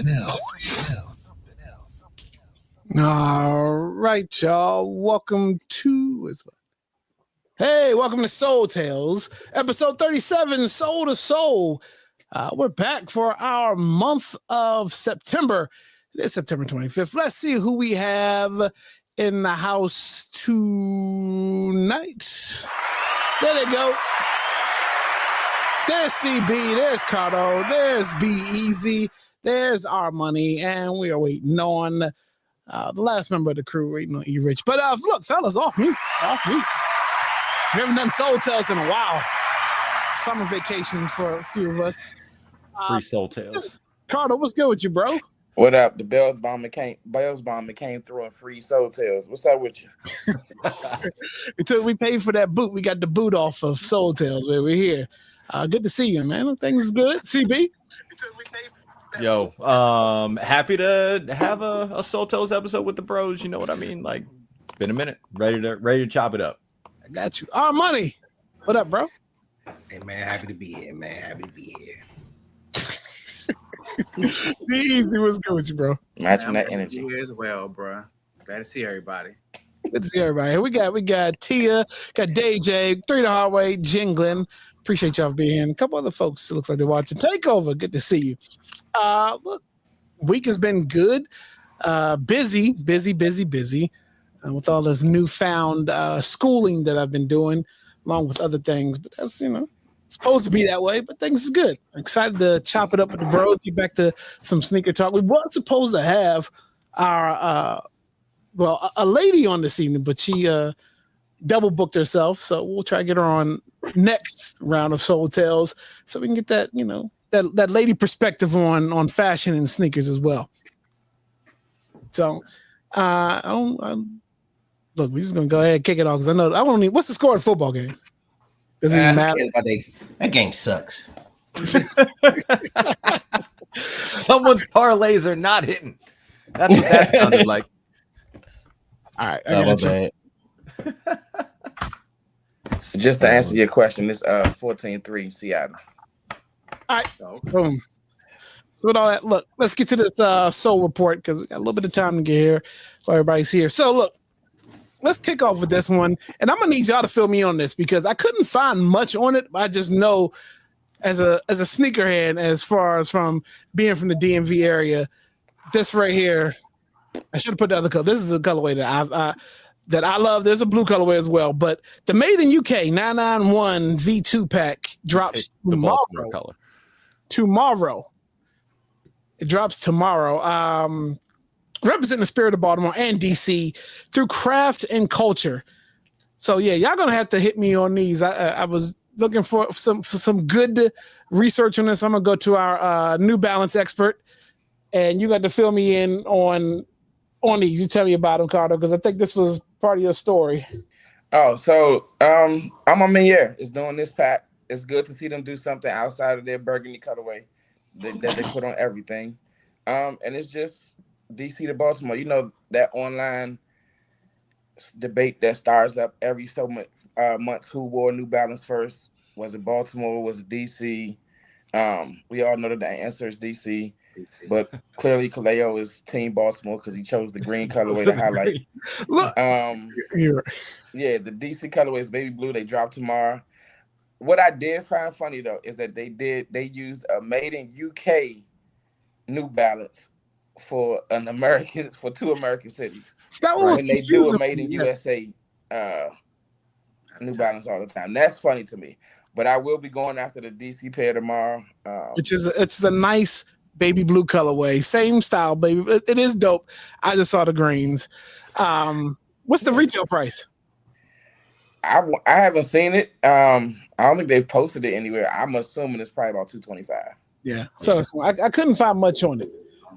else. All right, y'all. Welcome to Soul Tales, episode 37, Soul to Soul. We're back for our month of September. It is September 25th. Let's see who we have in the house tonight. There they go. There's CB, there's Cardo, there's Be Easy, there's our money, and we are waiting on the last member of the crew, waiting on E-Rich. But look, fellas, off mute. We haven't done Soul Tales in a while. Summer vacations for a few of us. Free Soul Tales. Cardo, what's good with you, bro? What up? The Bells bomber came through in free Soul Tales. What's up with you? Until we paid for that boot, we got the boot off of Soul Tales where we're here. Good to see you, man. Things is good. CB? Yo, happy to have a Soul Tales episode with the bros. You know what I mean? Like, it's been a minute. Ready to chop it up. I got you. Our money. What up, bro? Hey, man, happy to be here, Be Easy. What's good with you, bro? Matching that energy. Here as well, bro. Glad to see everybody. Good to see everybody. We got Tia, got DJ, 3 the Hard Way, Jingling. Appreciate y'all being here. And a couple other folks, it looks like they're watching Takeover. Good to see you. Look, week has been good. Busy with all this newfound schooling that I've been doing, along with other things. But that's, it's supposed to be that way, but things is good. I'm excited to chop it up with the bros, get back to some sneaker talk. We were supposed to have our, a lady on this evening, but she double booked herself. So we'll try to get her on next round of Soul Tales so we can get that, that lady perspective on fashion and sneakers as well. So, look, we're just gonna go ahead and kick it off because I don't need. What's the score of the football game? Doesn't even matter. That game sucks. Someone's parlays are not hitting. That's what that sounded like. All right, I got you. Just to answer your question, it's 14-3 Seattle. All right, boom. So with all that, look, let's get to this Soul report because we got a little bit of time to get here while everybody's here. So look, let's kick off with this one, and I'm gonna need y'all to fill me on this because I couldn't find much on it. But I just know, as a sneakerhead, as far as from being from the DMV area, this right here, I should have put the other color. This is a colorway that I love. There's a blue colorway as well, but the Made in UK 991 V2 pack drops tomorrow. It drops tomorrow. Representing the spirit of Baltimore and DC through craft and culture. So yeah, y'all gonna have to hit me on these. I was looking for some good research on this. I'm gonna go to our New Balance expert, and you got to fill me in on these. You tell me about them, Cardo, because I think this was part of your story. Oh, so I'm on Meniere is doing this pack. It's good to see them do something outside of their burgundy colorway that they put on everything. And it's just DC to Baltimore. You know, that online debate that stars up every so much months who wore New Balance first. Was it Baltimore? Was it DC? We all know that the answer is DC. But clearly Kaleo is Team Baltimore because he chose the green colorway to highlight. Look, yeah, the DC colorway is baby blue. They drop tomorrow. What I did find funny though is that they used a made in UK New Balance for two American cities. And they do a made in USA New Balance all the time. That's funny to me. But I will be going after the DC pair tomorrow. It's a nice baby blue colorway, same style, baby. It is dope. I just saw the greens. What's the retail price? I haven't seen it. I don't think they've posted it anywhere. I'm assuming it's probably about $225. Yeah. So I couldn't find much on it.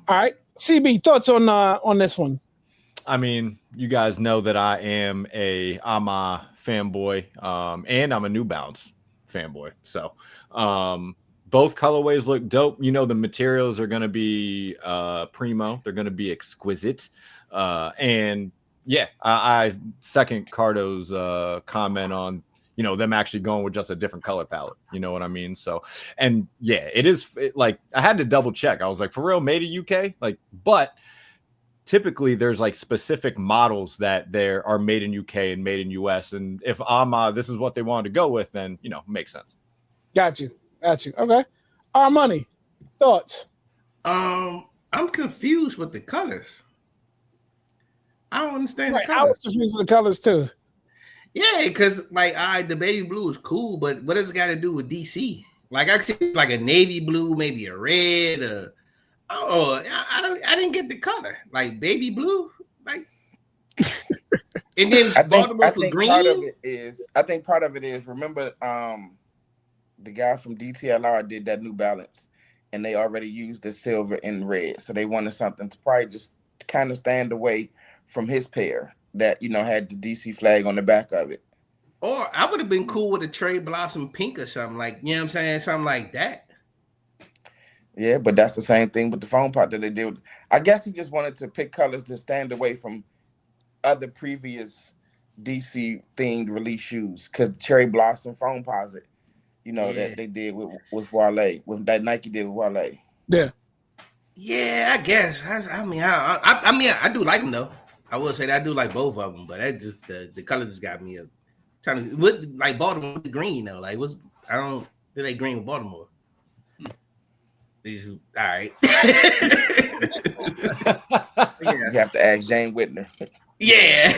All right, CB, thoughts on this one? I mean, you guys know that I'm a fanboy, and I'm a New Balance fanboy. So both colorways look dope. You know, the materials are going to be primo. They're going to be exquisite. And yeah, I second Cardo's comment on, them actually going with just a different color palette. You know what I mean? So, and yeah, like I had to double check. I was like, for real, made in UK? Like, but typically there's like specific models that there are made in UK and made in US. And if this is what they wanted to go with, then, makes sense. Got you. Okay. Our money. Thoughts? I'm confused with the colors. I don't understand Right, the I colors. was confused with the colors too. Yeah, because like the baby blue is cool, but what does it got to do with DC? Like I see like a navy blue, maybe a red, I didn't get the color. Like baby blue, like and then Baltimore for green. Part of it is remember the guy from DTLR did that New Balance and they already used the silver and red. So they wanted something to probably just kind of stand away from his pair that had the DC flag on the back of it. Or I would have been cool with a Cherry Blossom pink or something like, you know what I'm saying? Something like that. Yeah, but that's the same thing with the foam pot that they did. I guess he just wanted to pick colors to stand away from other previous DC themed release shoes because Cherry Blossom foam posit, that they did with Wale, with that Nike did with Wale. Yeah. Yeah, I guess. I do like them though. I will say that I do like both of them, but that just the color just got me up. Trying to like Baltimore with the green though. Like they like green with Baltimore. These all right. You have to ask Jane Whitner. Yeah.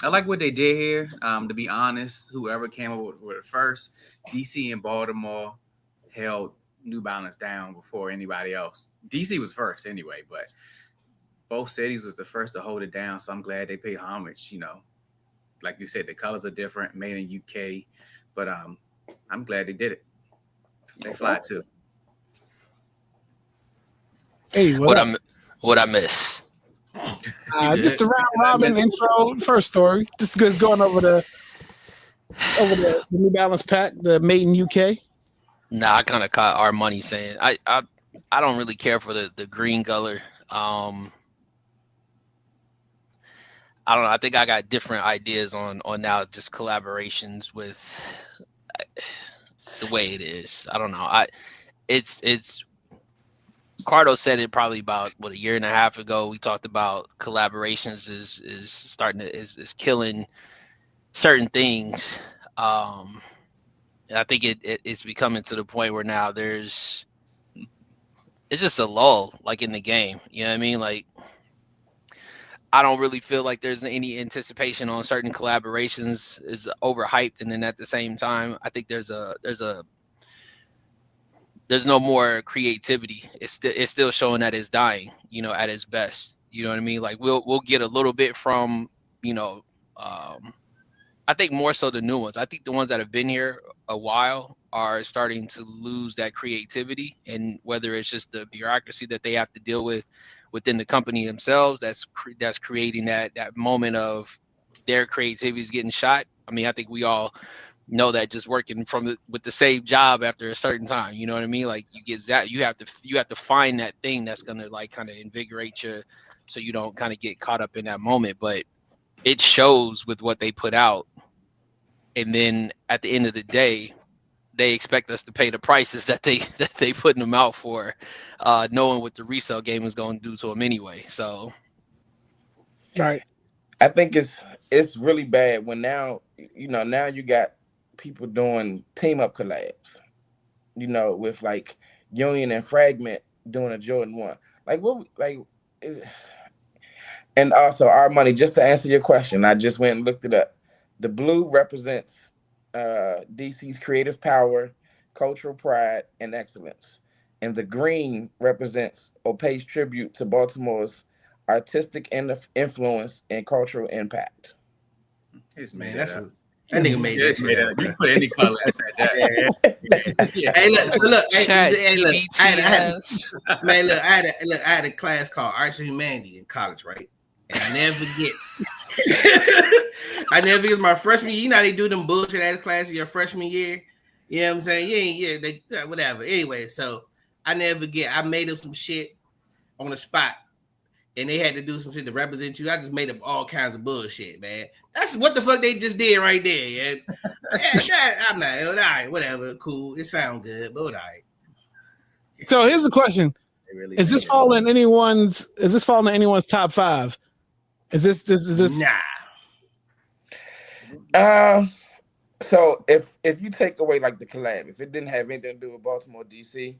I like what they did here. To be honest, whoever came up with it first, DC and Baltimore held New Balance down before anybody else. DC was first anyway, but both cities was the first to hold it down. So I'm glad they paid homage. Like you said, the colors are different, made in UK, but I'm glad they did it. They fly too. Hey, what I miss? Just a round robin intro. First story, just going over the New Balance pack, the made in UK. Nah, I kind of caught our money saying I don't really care for the green color. I don't know. I think I got different ideas on now just collaborations with the way it is. I don't know. It's Cardo said it probably about a year and a half ago. We talked about collaborations is starting to is killing certain things. And I think it's becoming to the point where now it's just a lull like in the game. You know what I mean? Like I don't really feel like there's any anticipation on certain collaborations is overhyped, and then at the same time, I think there's no more creativity. It's still showing that it's dying, at its best. You know what I mean? Like we'll get a little bit from, I think more so the new ones. I think the ones that have been here a while are starting to lose that creativity, and whether it's just the bureaucracy that they have to deal with within the company themselves, that's creating that moment of their creativity is getting shot. I mean, I think we all know that just working with the same job after a certain time, you know what I mean? Like you get that, you have to find that thing that's gonna like kind of invigorate you, so you don't kind of get caught up in that moment. But it shows with what they put out, and then at the end of the day, they expect us to pay the prices that they putting them out for, knowing what the resale game is going to do to them anyway. So, right. I think it's really bad when now you got people doing team up collabs, with like Union and Fragment doing a Jordan 1. Like what? Like, and also our money. Just to answer your question, I just went and looked it up. The blue represents DC's creative power, cultural pride, and excellence, and the green represents or pays tribute to Baltimore's artistic influence and cultural impact. Man, that nigga made this. You can put any color inside that. Yeah. Hey, look, I had a class called Arts and Humanity in college, right? And I never forget. My freshman year. You know how they do them bullshit ass classes your freshman year. You know what I'm saying? Yeah, whatever. Anyway, so I never forget. I made up some shit on the spot. and they had to do some shit to represent you. I just made up all kinds of bullshit, man. That's what the fuck they just did right there. I'm not all right, whatever, cool. It sounds good, but all right. So here's the question: Really Is this falling in anyone's top 5? Is this? Nah. So if you take away like the collab, if it didn't have anything to do with Baltimore, DC,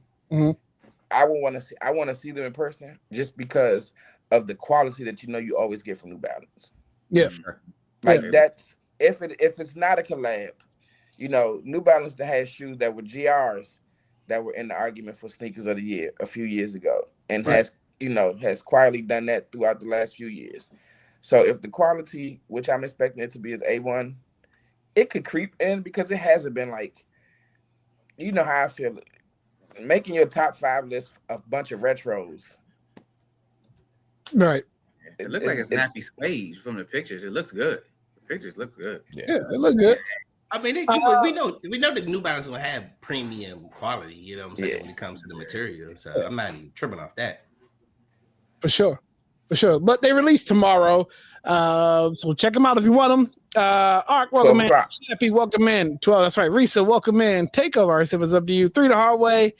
I want to see them in person just because of the quality that you always get from New Balance. Yeah, like that's if it's not a collab, New Balance that has shoes that were GRs that were in the argument for sneakers of the year a few years ago, and has quietly done that throughout the last few years. So if the quality, which I'm expecting it to be, is A1, it could creep in because it hasn't been like, how I feel. Making your top 5 list a bunch of retros. Right. It looks like a snappy suede from the pictures. It looks good. The pictures looks good. Yeah, it looks good. I mean, we know that New Balance will have premium quality. You know what I'm saying, when it comes to the material. So I'm not even tripping off that. For sure. But they release tomorrow, so check them out if you want them. Ark, welcome in. Snappy, welcome in. 12. That's right. Risa, welcome in. Takeover. I said, "What's up to you?" 3 the hard way.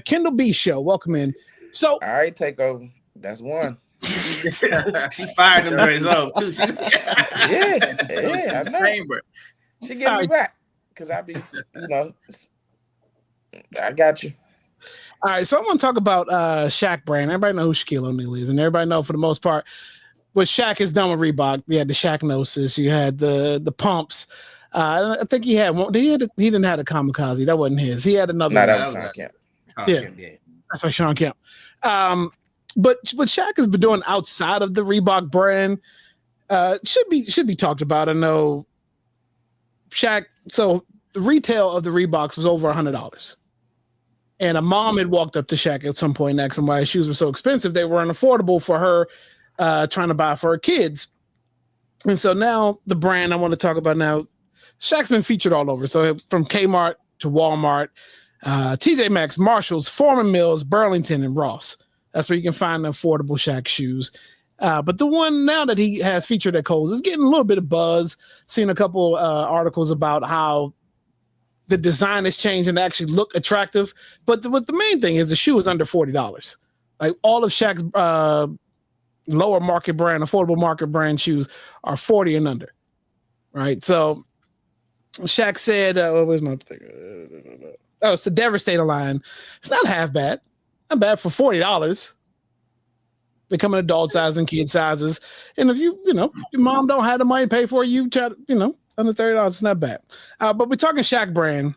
Kendall B show, welcome in. So, all right, Takeover. That's one. She fired them during off too. I know. Chamber. She get me back because I be, I got you. All right, so I want to talk about Shaq brand. Everybody know who Shaquille O'Neal is, and everybody know for the most part what Shaq has done with Reebok. You had the Shaqnosis, you had the pumps. I think he had one. He didn't have the Kamikaze. That wasn't his. He had another. No, that was Sean Kemp. Yeah, that's like Sean Kemp. But what Shaq has been doing outside of the Reebok brand should be talked about. I know Shaq. So the retail of the Reeboks was over $100. And a mom had walked up to Shaq at some point and asked him why his shoes were so expensive. They were unaffordable for her trying to buy for her kids. And so now the brand I want to talk about now, Shaq's been featured all over. So from Kmart to Walmart, TJ Maxx, Marshalls, Foreman Mills, Burlington, and Ross. That's where you can find the affordable Shaq shoes. But the one now that he has featured at Kohl's is getting a little bit of buzz. Seen a couple articles about how the design has changed and actually look attractive. But the main thing is the shoe is under $40. Like all of Shaq's lower market brand, affordable market brand shoes are 40 and under. Right. So Shaq said, where's my thing? It's the Devastator line. It's not half bad. Not bad for $40. They come in adult size and kid sizes. And if your mom don't have the money to pay for it, you try to, under $30, it's not bad. But we're talking Shaq brand.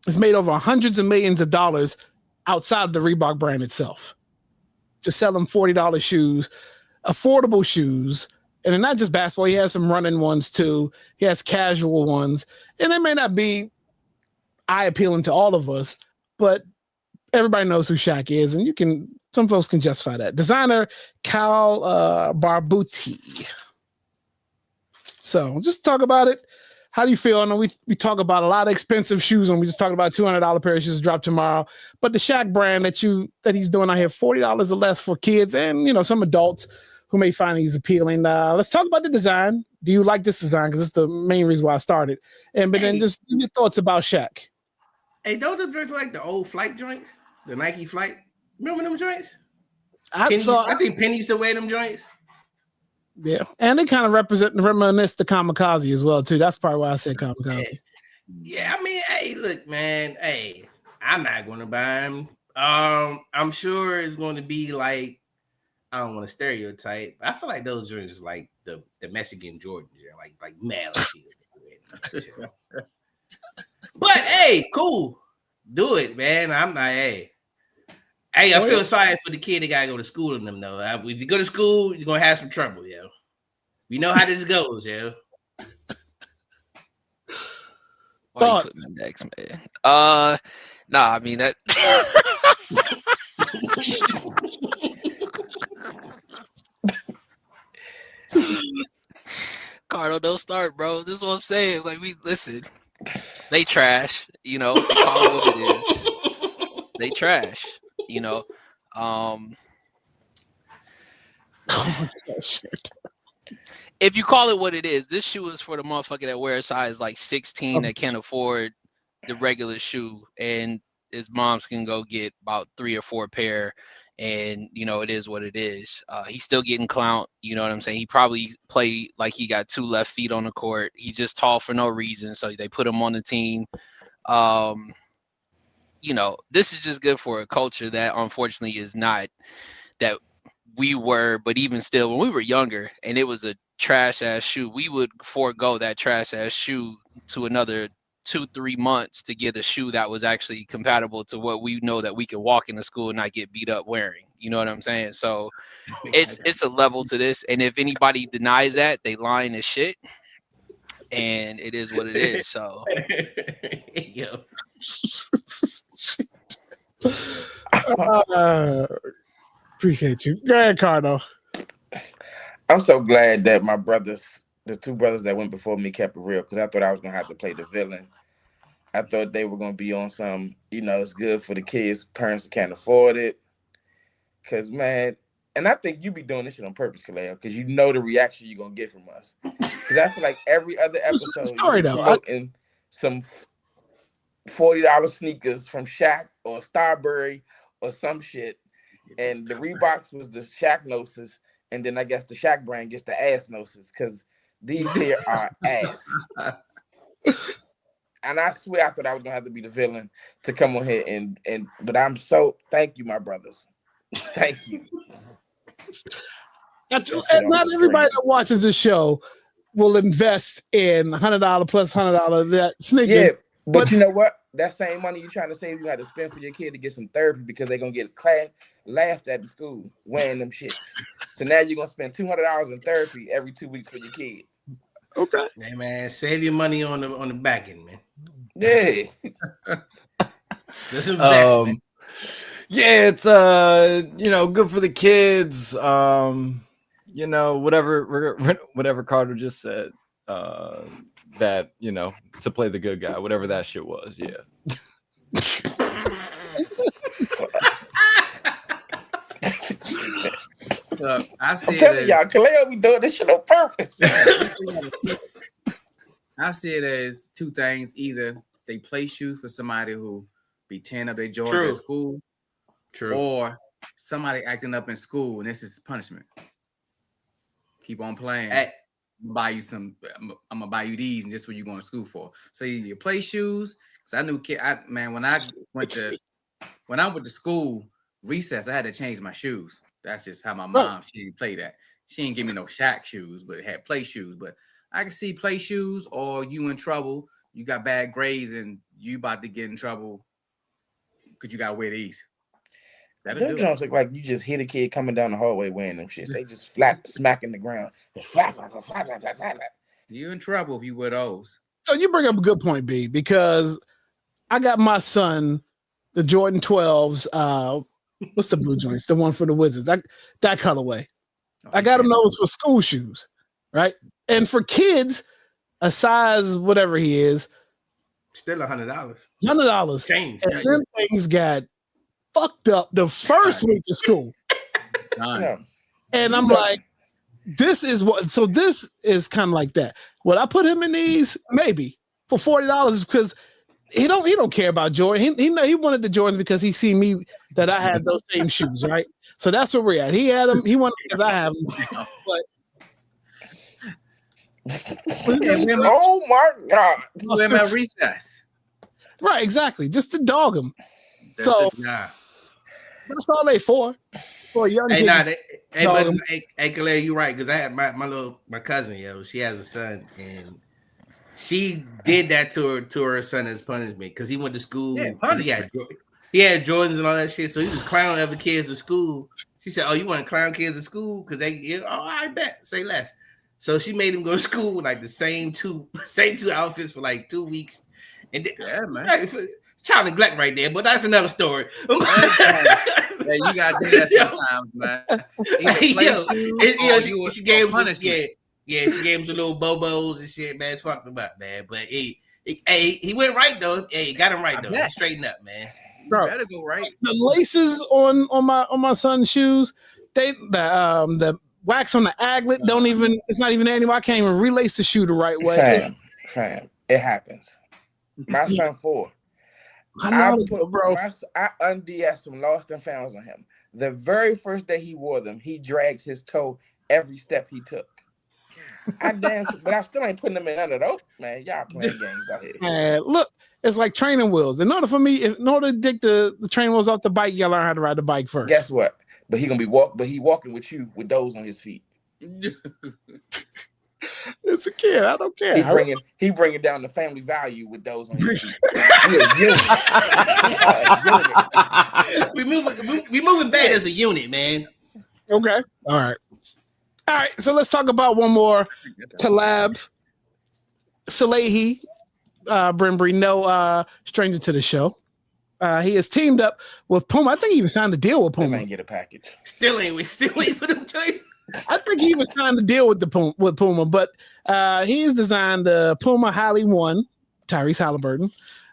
It's made over hundreds of millions of dollars outside of the Reebok brand itself. Just selling $40 shoes, affordable shoes. And they're not just basketball. He has some running ones too. He has casual ones. And they may not be eye-appealing to all of us, but everybody knows who Shaq is. And some folks can justify that. Designer Cal Barbuti. So just talk about it. How do you feel? I know we talk about a lot of expensive shoes, and we just talked about $200 pair of shoes drop tomorrow. But the Shaq brand that he's doing out here, $40 or less for kids and some adults who may find these appealing. Let's talk about the design. Do you like this design? Because it's the main reason why I started. But then just your thoughts about Shaq. Hey, don't them joints like the old flight joints? The Nike flight? Remember them joints? I think Penny used to wear them joints. Yeah, and they kind of reminisce the Kamikaze as well too. That's probably why I said Kamikaze. Yeah, I mean, hey, look, man, hey, I'm not going to buy them. I'm sure it's going to be like, I don't want to stereotype. I feel like those joints are like the Mexican Jordans, like mad. But hey, cool, do it, man. I'm not. Hey, I feel sorry for the kid that gotta go to school in them though. If you go to school, you're gonna have some trouble, yo. You know how this goes, yo. Thoughts? Next, man. Nah, I mean that. Cardo, don't start, bro. This is what I'm saying. Like, listen. They trash, they call it what it is. They trash, Shit. If you call it what it is, this shoe is for the motherfucker that wears size like 16 that can't afford the regular shoe, and his moms can go get about 3 or 4 pair, and it is what it is. He's still getting clout, you know what I'm saying? He probably played like he got 2 left feet on the court. He's just tall for no reason, so they put him on the team. This is just good for a culture that unfortunately is not that we were, but even still, when we were younger and it was a trash ass shoe, we would forego that trash ass shoe to another 2-3 months to get a shoe that was actually compatible to what we know that we can walk into school and not get beat up wearing. You know what I'm saying? So it's a level to this, and if anybody denies that, they lying as shit, and it is what it is. So Yo. Appreciate you. Go ahead, Cardo. I'm so glad that my brothers, the 2 brothers that went before me, kept it real, because I thought I was gonna have to play the villain. I thought they were gonna be on some, it's good for the kids, parents that can't afford it. Cause man, and I think you be doing this shit on purpose, Kaleo, because you know the reaction you're gonna get from us. Because I feel like every other episode you're promoting some $40 sneakers from Shaq or Starbury or some shit. And the Reeboks was the Shaq Gnosis, and then I guess the Shaq brand gets the ass Gnosis, because these here are ass. And I swear I thought I was gonna have to be the villain to come on here but I'm so thank you, my brothers. Thank you. And not everybody that watches the show will invest in $100 plus $100 that sneakers. Yeah, but you know what? That same money you're trying to save, you got to spend for your kid to get some therapy, because they're gonna get laughed at in school wearing them shits. So now you're gonna spend $200 in therapy every 2 weeks for your kid. Okay. Hey man, save your money on the back end, man. Yeah. This investment. Yeah, it's good for the kids. Whatever Carter just said. That to play the good guy, whatever that shit was. Yeah. Look, I'm telling y'all, Kaleo be doing this shit on purpose. I see it as 2 things. Either they play shoes for somebody who be tearing up their Jordans at school. True. Or somebody acting up in school, and this is punishment. Keep on playing. Hey. I'm gonna buy you these, and this is what you're going to school for. So you play shoes. Because I knew when I went to school, recess, I had to change my shoes. That's just how my mom, she didn't play that. She didn't give me no Shaq shoes, but it had play shoes. But I can see play shoes, or you in trouble, you got bad grades, and you about to get in trouble because you got to wear these. Them Jones look like you just hit a kid coming down the hallway wearing them shits. They just smacking the ground. You're in trouble if you wear those. So you bring up a good point, B, because I got my son the Jordan 12s. What's the blue joints? The one for the Wizards. That colorway. I got him those for school shoes, right? And for kids, a size whatever he is, still $100. $100 change. And them things got fucked up the first week of school. And I'm like, this is kind of like that. Would I put him in these? Maybe for $40, because he don't care about Jordan. He wanted the Jordans because he see me that I had those same shoes, right? So that's where we're at. He had them. He wanted because I have them. Oh my God! We're at recess. Right, exactly. Just to dog him. That's all they for young kids. Kaleo, you're right, because I had my cousin, she has a son, and she did that to her son as punishment, because he went to school. He had Jordans and all that shit, so he was clowning other kids at school. She said, "Oh, you want to clown kids at school? Because I bet. Say less." So she made him go to school with like the same two outfits for like 2 weeks, and man. Child neglect right there, but that's another story. You gotta do that sometimes, man. She gave him she gave him some little bobos and shit, man. It's fucked him up, man. But he went right though. He got him right though. He straightened up, man. Bro, better go right. The laces on my son's shoes, the wax on the aglet. Don't even. It's not even there anymore. I can't even relace the shoe the right way. Fam, it happens. My son 4. I know, bro. I und'd some lost and founds on him. The very first day he wore them, he dragged his toe every step he took. But I still ain't putting them in under those. Man, y'all playing games out here. Man, look, it's like training wheels. In order to dig the training wheels off the bike, you gotta learn how to ride the bike first. Guess what? But he walking with you with those on his feet. It's a kid. I don't care. He bringing down the family value with those on his feet. We moving back as a unit, man. Okay. All right. So let's talk about one more collab. Salehi, Brimbury, no stranger to the show. He has teamed up with Puma. I think he even signed a deal with Puma. They ain't get a package. Still ain't waiting for them choice. I think he even signed a deal with Puma, but he's designed the Puma Highly 1, Tyrese Halliburton.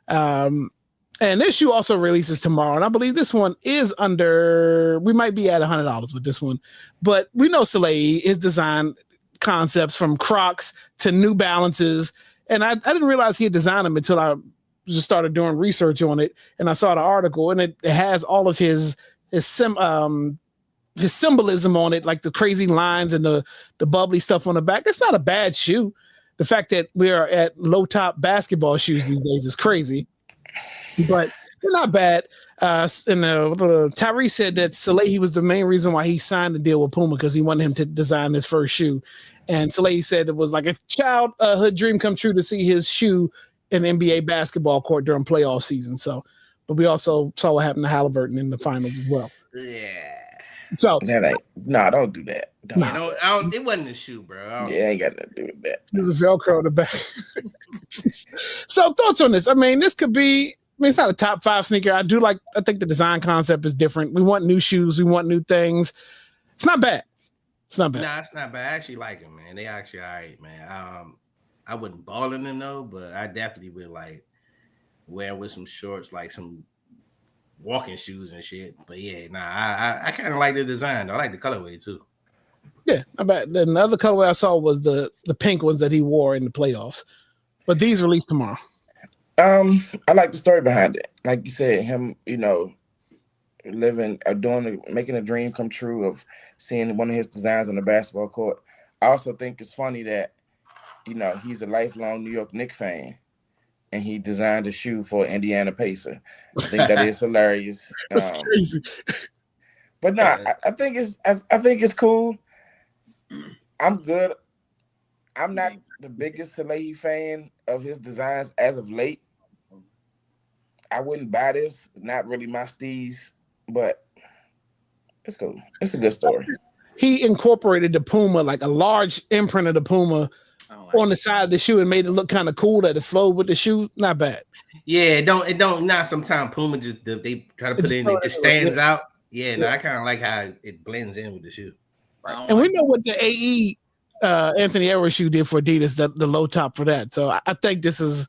And this shoe also releases tomorrow. And I believe this one is we might be at $100 with this one. But we know Salehi, his design concepts from Crocs to New Balances. And I didn't realize he had designed them until I just started doing research on it. And I saw the article, and it has all of his symbolism on it, like the crazy lines and the bubbly stuff on the back. It's not a bad shoe. The fact that we are at low top basketball shoes these days is crazy, but they're not bad. Tyrese said that Salehi was the main reason why he signed the deal with Puma, because he wanted him to design his first shoe. And Salehi said it was like a childhood dream come true to see his shoe in the NBA basketball court during playoff season. So, but we also saw what happened to Halliburton in the finals as well. Yeah. So don't do that. It wasn't a shoe, bro. Ain't got nothing to do with that. There's a Velcro in the back. So thoughts on this? I mean, this could be. It's not a top 5 sneaker. I think the design concept is different. We want new shoes. We want new things. It's not bad. Nah, it's not bad. I actually like them, man. They actually all right, man. I wouldn't ball in them though, but I definitely would like wear with some shorts, like some walking shoes and shit. But yeah, I kind of like the design though. I like the colorway too. Yeah, I bet. The other colorway I saw was the pink ones that he wore in the playoffs. But these release tomorrow. I like the story behind it. Like you said, him, making a dream come true of seeing one of his designs on the basketball court. I also think it's funny that, he's a lifelong New York Knicks fan, and he designed a shoe for Indiana Pacer. I think that is hilarious. That's crazy. But no, I think it's cool. I'm good. I'm not the biggest Salehi fan of his designs as of late. I wouldn't buy this. Not really my steez, but it's cool. It's a good story. He incorporated the Puma, like a large imprint of the Puma on the side of the shoe, and made it look kind of cool that it flowed with the shoe. Not bad. Yeah, it don't. Not sometimes Puma they try to put it in, it just stands out. Yeah, no, I kind of like how it blends in with the shoe. And we know what the AE Anthony Edwards shoe did for Adidas, the low top for that. So I think this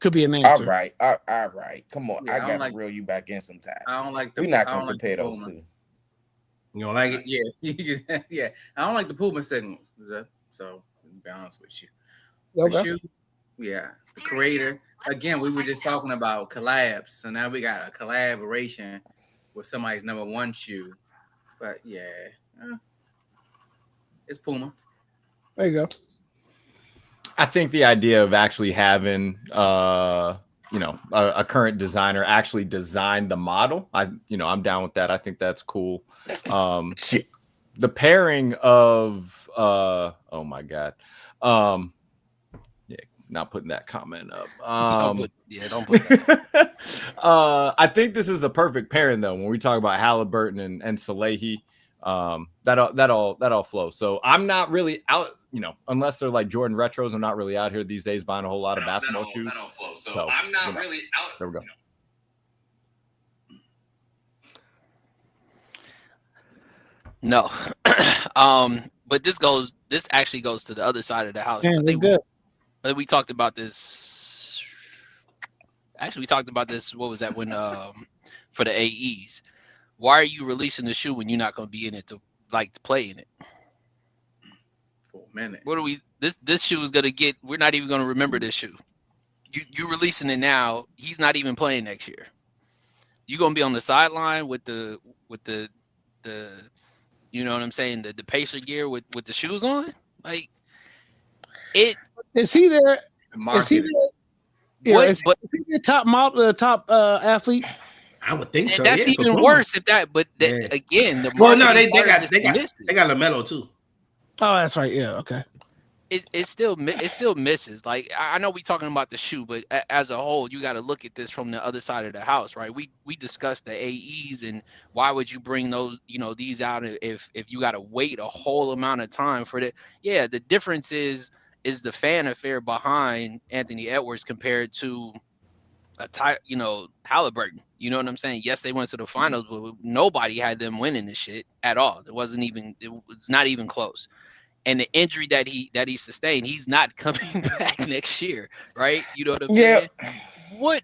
could be an answer. All right. Come on, I gotta reel you back in sometimes. I don't like we're not gonna compare those two. You don't like it? Yeah, yeah. I don't like the Puma signal. So to be honest with you, Okay. the shoe, the creator. Again, we were just talking about collabs, so now we got a collaboration with somebody's number 1 shoe. But yeah, it's Puma. There you go. I think the idea of actually having a current designer actually design the model, I'm down with that. I think that's cool. The pairing of oh my god, not putting that comment up. Don't put that. I think this is the perfect pairing though. When we talk about Halliburton and Salehi, that all flows. So I'm not really out, unless they're like Jordan retros. I'm not really out here these days buying a whole lot of basketball shoes. That all flows. So I'm not really out. There we go. No, but this actually goes to the other side of the house. Man, I think good. we talked about this. Actually, we talked about this. What was that when for the AEs? Why are you releasing the shoe when you're not going to be in it to like to play in it. For a minute. What are we? This shoe is gonna get. We're not even gonna remember this shoe. You releasing it now. He's not even playing next year. You gonna be on the sideline with the you know what I'm saying, the Pacer gear with the shoes on. Like it. Is he there? Is he Marketing. there? What? Is But he the top model, top athlete? I would think so. and that's yeah, even for Puma. worse if that. But Yeah. again, the Well, no, marketing they part got just they got misses. they got LaMelo too. Oh, that's right. Yeah. Okay. It still misses. Like I know we talking about the shoe, but as a whole, you got to look at this from the other side of the house, right? We discussed the AEs and why would you bring those, these out if you got to wait a whole amount of time for that? Yeah, the difference is the fan affair behind Anthony Edwards compared to Halliburton. You know what I'm saying? Yes, they went to the finals, but nobody had them winning this shit at all. It's not even close. And the injury that he sustained, he's not coming back next year, right? You know what I'm saying? What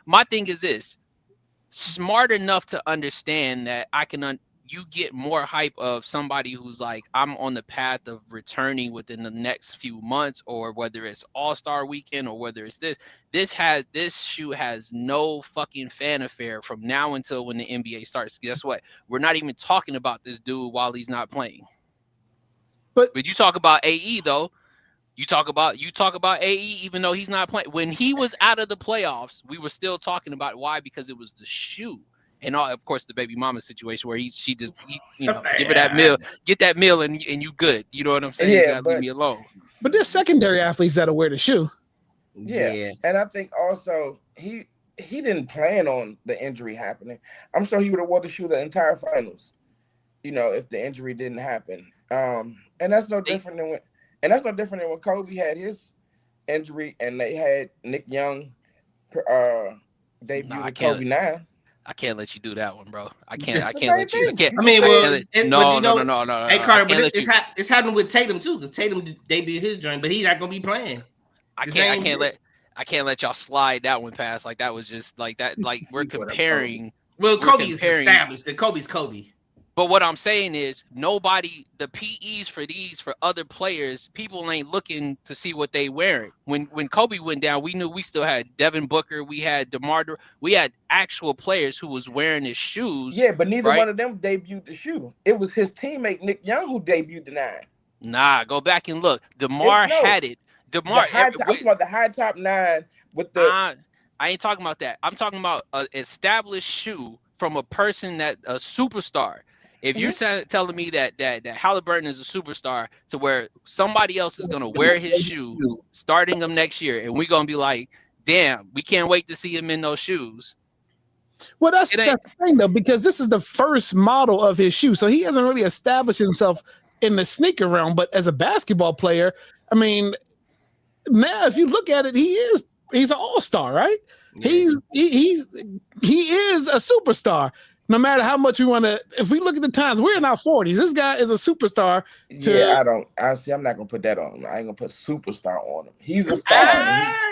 my thing is this: smart enough to understand that you get more hype of somebody who's like, I'm on the path of returning within the next few months, or whether it's All-Star weekend or whether it's this shoe has no fucking fanfare from now until when the NBA starts. Guess what? We're not even talking about this dude while he's not playing. But you talk about AE though. You talk about AE even though he's not playing. When he was out of the playoffs, we were still talking about why, because it was the shoe. And of course the baby mama situation where she just give her that meal, get that meal and you good. You know what I'm saying? Yeah, you gotta leave me alone. But there's secondary athletes that'll wear the shoe. Yeah. And I think also he didn't plan on the injury happening. I'm sure he would have wore the shoe the entire finals, if the injury didn't happen. And that's no different than when Kobe had his injury and they had Nick Young debut with Kobe 9. I can't let you do that one, bro. I can't let you. No. Hey, Carter, but it's happening with Tatum too, because Tatum debuted his joint, but he's not gonna be playing. I can't let y'all slide that one past. Like that was just like that. Like we're comparing. Well, Kobe's established. That Kobe's Kobe. But what I'm saying is the PEs for other players, people ain't looking to see what they wearing. When Kobe went down, we knew we still had Devin Booker, we had DeMar, we had actual players who was wearing his shoes. Yeah, but neither one of them debuted the shoe. It was his teammate Nick Young who debuted the 9. Nah, go back and look. DeMar had it. DeMar, I'm talking about the high top 9 with the. I ain't talking about that. I'm talking about an established shoe from a person a superstar. If you're telling me that Halliburton is a superstar to where somebody else is going to wear his shoe starting him next year, and we're going to be like, damn, we can't wait to see him in those shoes. Well, that's the thing, though, because this is the first model of his shoe. So he hasn't really established himself in the sneaker realm. But as a basketball player, I mean, now if you look at it, he's an all-star, right? Yeah. He is a superstar. No matter how much we want to, if we look at the times, we're in our 40s. This guy is a superstar. I'm not gonna put that on him. I ain't gonna put superstar on him. He's a star.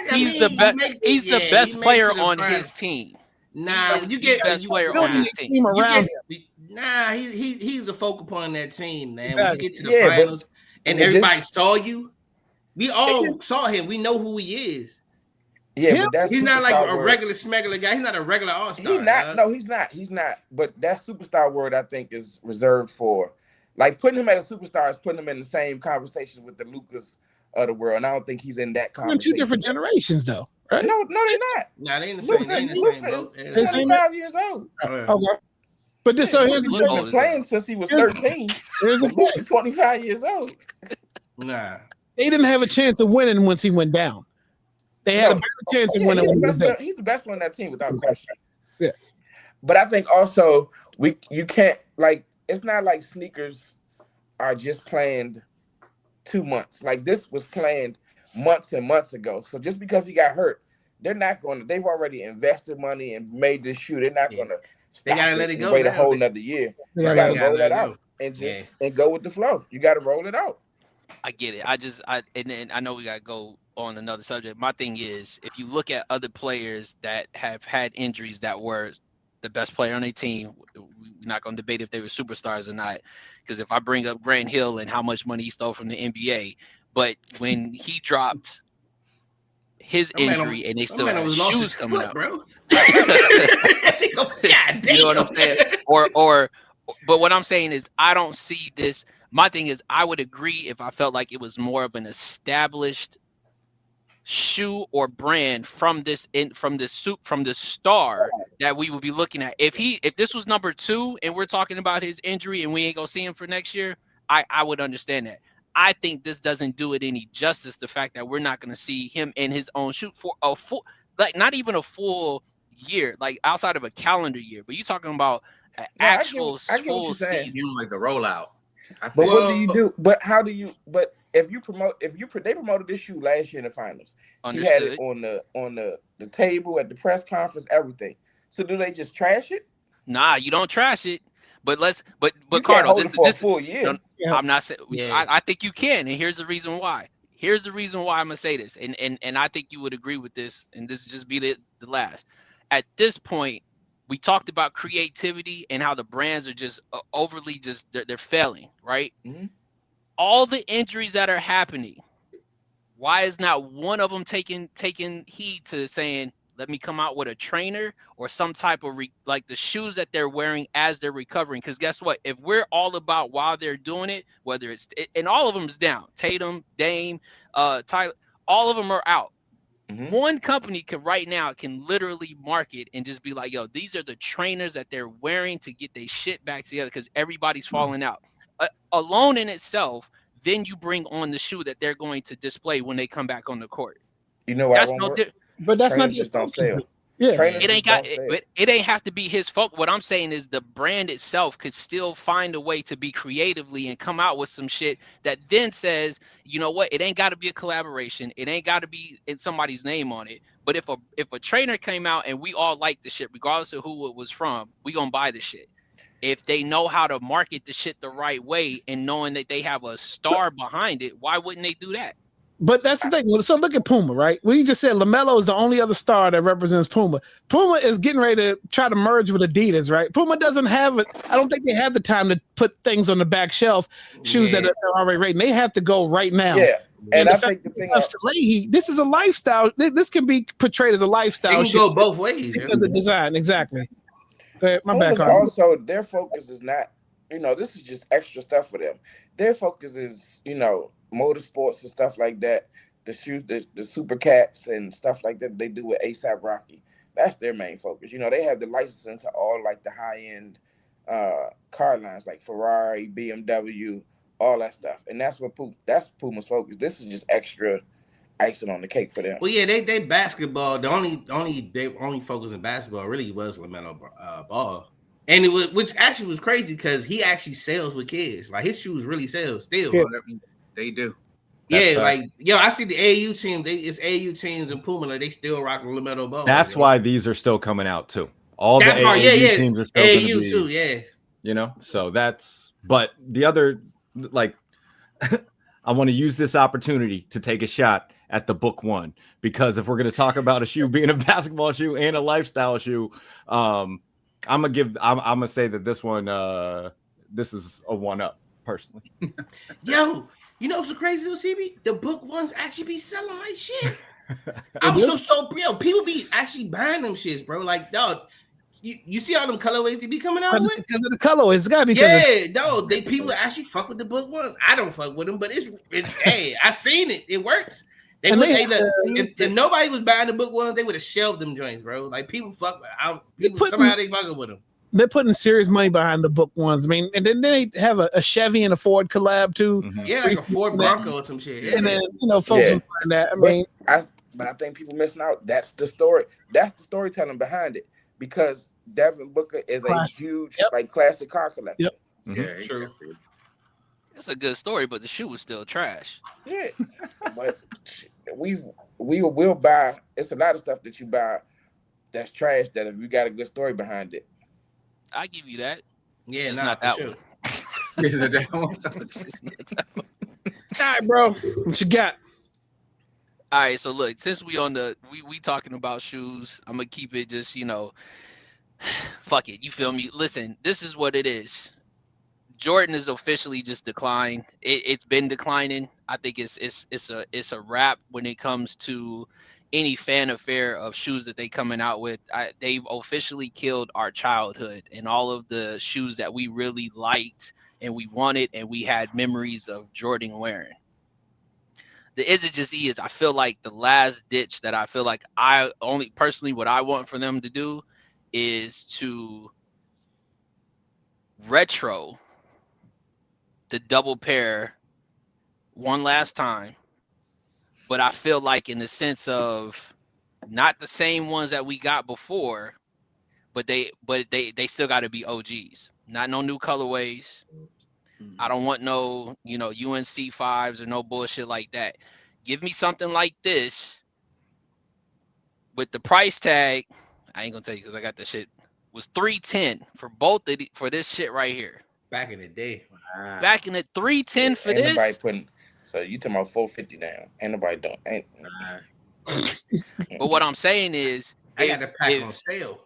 He's the best player on his team. Nah, you get best player on his team around him. Nah, he's the focal point on that team, man. Exactly. When you get to the finals and everybody saw you, we all saw him. We know who he is. Yeah, but he's not like a regular smuggler guy. He's not a regular all-star. He's not. No, he's not. He's not. But that superstar word, I think, is reserved for, like, putting him as a superstar is putting him in the same conversation with the Lucas of the world. And I don't think he's in that conversation. 2 different generations, though, right? No, they're not. Nah, they in the same. Lucas is 25 years old. Okay. But he's been playing since he was 13. Here's a point. 25 years old. Nah. They didn't have a chance of winning once he went down. They had a better chance of winning when he was there. He's the best one on that team without question. Yeah. But I think also you can't, like, it's not like sneakers are just planned 2 months. Like, this was planned months and months ago. So just because he got hurt, they've already invested money and made this shoe. They're not gonna stop. They gotta let it go. Wait a whole nother year. You gotta roll that out and and go with the flow. You gotta roll it out. I get it. And I know we gotta go on another subject. My thing is, if you look at other players that have had injuries that were the best player on their team. We're not going to debate if they were superstars or not, because if I bring up Grant Hill and how much money he stole from the NBA, but when he dropped his injury and they still had shoes coming out, bro. God, you know what I'm saying? But what I'm saying is, I don't see this. My thing is, I would agree if I felt like it was more of an established shoe or brand from this star that we would be looking at. If this was number 2 and we're talking about his injury and we ain't gonna see him for next year, I would understand that. I think this doesn't do it any justice, the fact that we're not going to see him in his own shoe for a full, like not even a full year, like outside of a calendar year, but you're talking about an actual full season. You know, like the rollout. But what do you do? But how do you? But if they promoted this shoe last year in the finals, Understood. He had it on the table at the press conference, everything. So do they just trash it? Nah, you don't trash it. But you Cardo, this for a full year. I'm not saying. Yeah. I think you can, and here's the reason why. Here's the reason why I'm gonna say this, and I think you would agree with this, and this just be the last. At this point, we talked about creativity and how the brands are just overly they're failing, right? Mm-hmm. All the injuries that are happening, why is not one of them taking heed to saying, let me come out with a trainer or some type of like the shoes that they're wearing as they're recovering? Because guess what? If we're all about while they're doing it, whether it's and all of them is down, Tatum, Dame, Tyler, all of them are out. Mm-hmm. One company can literally market and just be like, yo, these are the trainers that they're wearing to get their shit back together, because everybody's falling out. Alone in itself, then you bring on the shoe that they're going to display when they come back on the court. You know what? But that's trainers not just don't sell. Yeah, it ain't have to be his fault. What I'm saying is the brand itself could still find a way to be creatively and come out with some shit that then says, you know what, it ain't got to be a collaboration, it ain't got to be in somebody's name on it. But if a trainer came out and we all like the shit, regardless of who it was from, we gonna buy the shit. If they know how to market the shit the right way and knowing that they have a star behind it, why wouldn't they do that? But that's the thing. So look at Puma, right? We just said LaMelo is the only other star that represents Puma. Puma is getting ready to try to merge with Adidas, right? Puma doesn't have it. I don't think they have the time to put things on the back shelf, shoes that are already rating. They have to go right now. Yeah. And I think the thing this is a lifestyle. This can be portrayed as a lifestyle. It can go both ways because of design, exactly. My bad. Also, their focus is not, this is just extra stuff for them. Their focus is, motorsports and stuff like that. The shoes, the Super Cats and stuff like that they do with A$AP Rocky. That's their main focus. They have the licensing to all like the high end car lines like Ferrari, BMW, all that stuff. And that's Puma's focus. This is just extra icing on the cake for them. Well, yeah, they basketball. The only focus in basketball really was LaMelo Ball, and which actually was crazy because he actually sells with kids. Like his shoes really sell still. Yeah. They do. I see the AAU team. It's AAU teams in Puma. They still rock LaMelo Ball. That's why these are still coming out too. All the AAU teams are still AAU be, too. Yeah. So that's. But the other, like, I want to use this opportunity to take a shot at the book one, because if we're going to talk about a shoe being a basketball shoe and a lifestyle shoe, I'm gonna say that this one, this is a 1-up personally. Yo, you know what's so crazy though, CB? The book ones actually be selling like shit. I'm so people be actually buying them shits, bro. Like, dog, you see all them colorways they be coming out with? Because of the colorways. It's gotta be people actually fuck with the book ones. I don't fuck with them, but it's hey, I seen it. It works. If nobody was buying the book ones, they would have shelved them joints, bro. Like people fuck with somehow they fucking with them. They're putting serious money behind the book ones. I mean, and then they have a Chevy and a Ford collab too. Mm-hmm. Yeah, like a Ford Bronco or some shit. Yeah. And then folks are buying that. But I think people missing out. That's the story. That's the storytelling behind it. Because Devin Booker is a huge classic car collector. Yep. Mm-hmm. Yeah, true. That's a good story, but the shoe was still trash. Yeah, but we will buy. It's a lot of stuff that you buy that's trash. That if you got a good story behind it, I give you that. Yeah, it's not that one. Is it that one? All right, bro. What you got? All right, so look, since we talking about shoes, I'm gonna keep it just fuck it. You feel me? Listen, this is what it is. Jordan is officially just declined. It's been declining. I think it's a wrap when it comes to any fan affair of shoes that they coming out with. They've officially killed our childhood and all of the shoes that we really liked and we wanted and we had memories of Jordan wearing. The Is It Just E is, I feel like, the last ditch that I feel like I only personally what I want for them to do is to retro the double pair one last time, but I feel like in the sense of not the same ones that we got before, but they still got to be OGs. Not no new colorways. I don't want no, UNC fives or no bullshit like that. Give me something like this with the price tag. I ain't gonna tell you because I got the shit. Was $310 for both for this shit right here. Back in the day. Back in the $310 for ain't this. Nobody putting. So you talking about $450 now? Ain't nobody don't. Ain't. But what I'm saying is, I got the pack on sale.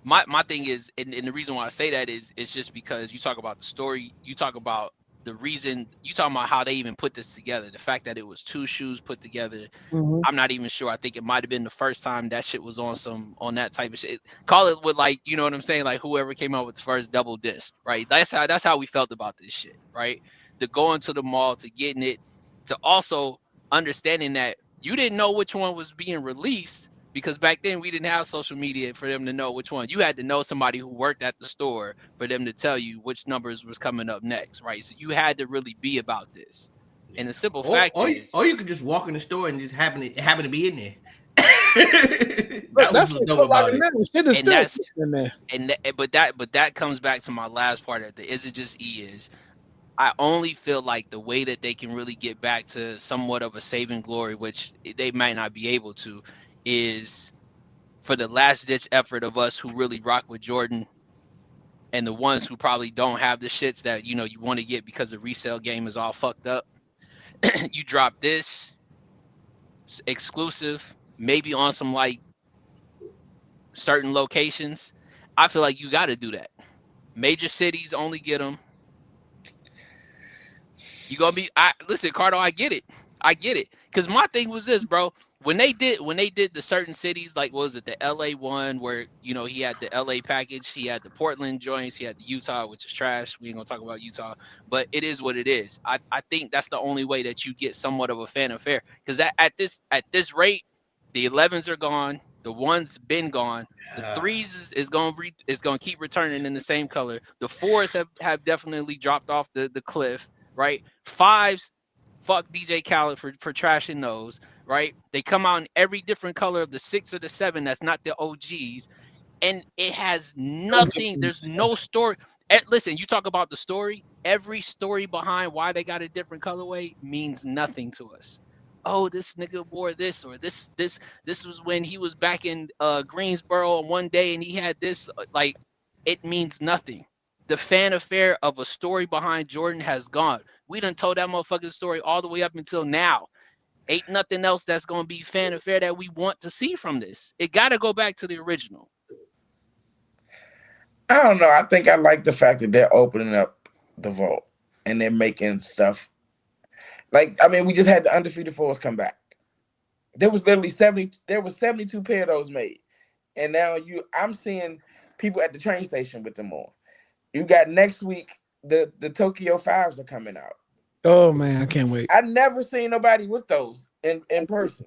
my thing is, and the reason why I say that is, it's just because you talk about the story, you talk about the reason, you talking about how they even put this together, the fact that it was two shoes put together. Mhm. I'm not even sure. I think it might have been the first time that shit was on that type of shit. Call it with, like, you know what I'm saying, like whoever came out with the first double disc, right? That's how we felt about this shit, right? To going to the mall, to getting it, to also understanding that you didn't know which one was being released, because back then we didn't have social media for them to know which one. You had to know somebody who worked at the store for them to tell you which numbers was coming up next, right? So you had to really be about this. And the simple fact is, or you could just walk in the store and just happen to be in there. That was what's dope about it. Shit is and still that's in there. but that comes back to my last part of the Is It Just E is, I only feel like the way that they can really get back to somewhat of a saving glory, which they might not be able to, is for the last ditch effort of us who really rock with Jordan and the ones who probably don't have the shits that you want to get because the resale game is all fucked up. You drop this exclusive, maybe on some like certain locations. I feel like you got to do that. Major cities only get them. You gonna be listen, Cardo, I get it. Cause my thing was this, bro. When they did the certain cities, like what was it, the LA one where he had the LA package, he had the Portland joints, he had the Utah, which is trash. We ain't gonna talk about Utah, but it is what it is. I think that's the only way that you get somewhat of a fan affair. Because at this rate, the 11s are gone, the ones been gone. The 3s is gonna keep returning in the same color. The 4s have definitely dropped off the cliff. Right, 5s, fuck DJ Khaled for trashing those. Right, they come out in every different color of the 6 or the 7. That's not the OGs, and it has nothing. There's no story. Listen, you talk about the story. Every story behind why they got a different colorway means nothing to us. Oh, this nigga wore this, or this was when he was back in Greensboro one day and he had this. Like, it means nothing. The fan affair of a story behind Jordan has gone. We done told that motherfucking story all the way up until now. Ain't nothing else that's going to be fan affair that we want to see from this. It got to go back to the original. I don't know. I think I like the fact that they're opening up the vault and they're making stuff. Like, I mean, we just had the Undefeated Fours come back. There was literally 72 pair of those made. And now I'm seeing people at the train station with them on. You got next week, the Tokyo 5s are coming out. Oh man, I can't wait. I never seen nobody with those in person.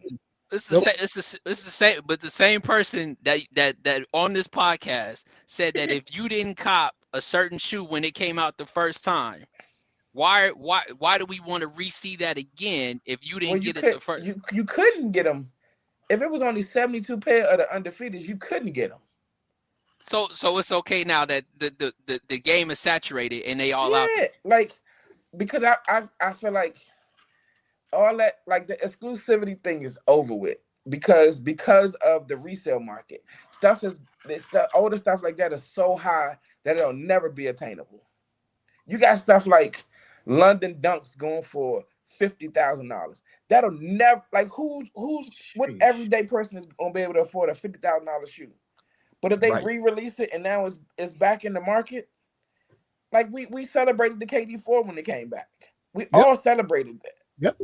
It's the same, but the same person that on this podcast said that if you didn't cop a certain shoe when it came out the first time, why do we want to re-see that again if you didn't get it the first? You couldn't get them if it was only 72 pair of the Undefeateds. You couldn't get them. So it's okay now that the game is saturated and they all out there. Like, because I feel like all that, like, the exclusivity thing is over with because of the resale market. Older stuff like that is so high that it'll never be attainable. You got stuff like London Dunks going for $50,000. That'll never, like, what everyday person is gonna be able to afford a $50,000 shoe? But if they Right. re-release it and now it's back in the market, like we celebrated the KD4 when it came back. We all celebrated that. Yep.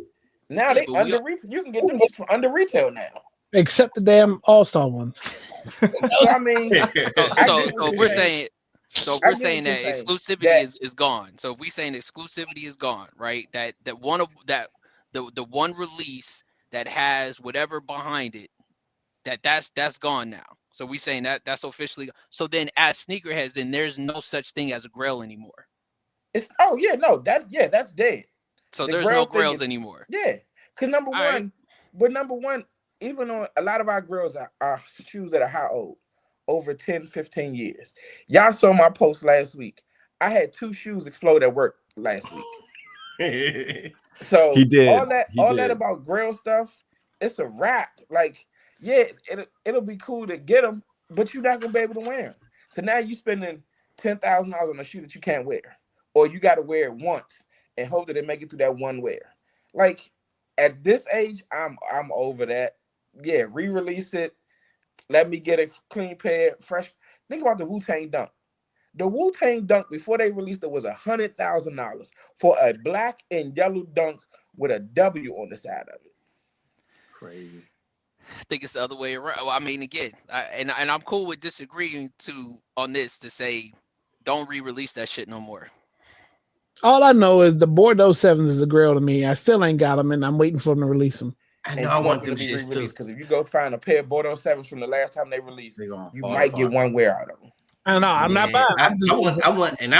Now Yeah, they but we under retail. You can get them for under retail now. Except the damn All-Star ones. So I mean, So, I so, get what so you're if we're saying. saying, so if I we're get saying what that you're saying. exclusivity That- is gone. So if we saying exclusivity is gone, right? That one of that the one release that has whatever behind it, that's gone now. So we saying that's officially. So then as sneakerheads, then there's no such thing as a grail anymore. It's that's dead. So The there's grail no thing grails is anymore. because number All right. one, even on a lot of our grills are shoes that are how old? Over 10, 15 years. Y'all saw my post last week. I had 2 shoes explode at work last week. So He did. all that He did. about grill stuff, it's a wrap. Like, yeah, it'll be cool to get them, but you're not gonna be able to wear them. So now you spending $10,000 on a shoe that you can't wear, or you got to wear it once and hope that they make it through that one wear. Like at this age, I'm over that. Yeah, re-release it. Let me get a clean pair, fresh. Think about the Wu-Tang Dunk. The Wu-Tang Dunk before they released it was $100,000 for a black and yellow dunk with a W on the side of it. Crazy. I think it's the other way around. Well, I mean, again, and I'm cool with disagreeing on this to say, don't re-release that shit no more. All I know is the Bordeaux 7s is a grail to me. I still ain't got them, and I'm waiting for them to release them. I know I want them to be shits too. re-released because if you go find a pair of Bordeaux 7s from the last time they released, They gonna you fall might apart. get one wear out of them. I know I'm not buying. I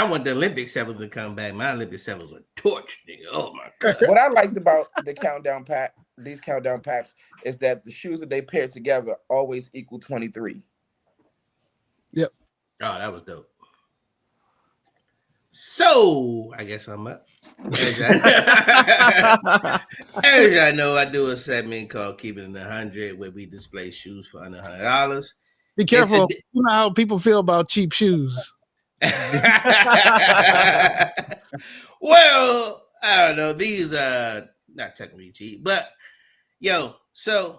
want the Olympic 7s to come back. My Olympic 7s were torch, nigga. Oh my god. What I liked about the countdown pack, these countdown packs, is that the shoes that they paired together always equal 23. Yep. Oh, that was dope. So I guess I'm up. As I know, I do a segment called Keeping It 100 where we display shoes for under $100. Be careful. You know how people feel about cheap shoes. Well, I don't know. These are not technically cheap, but so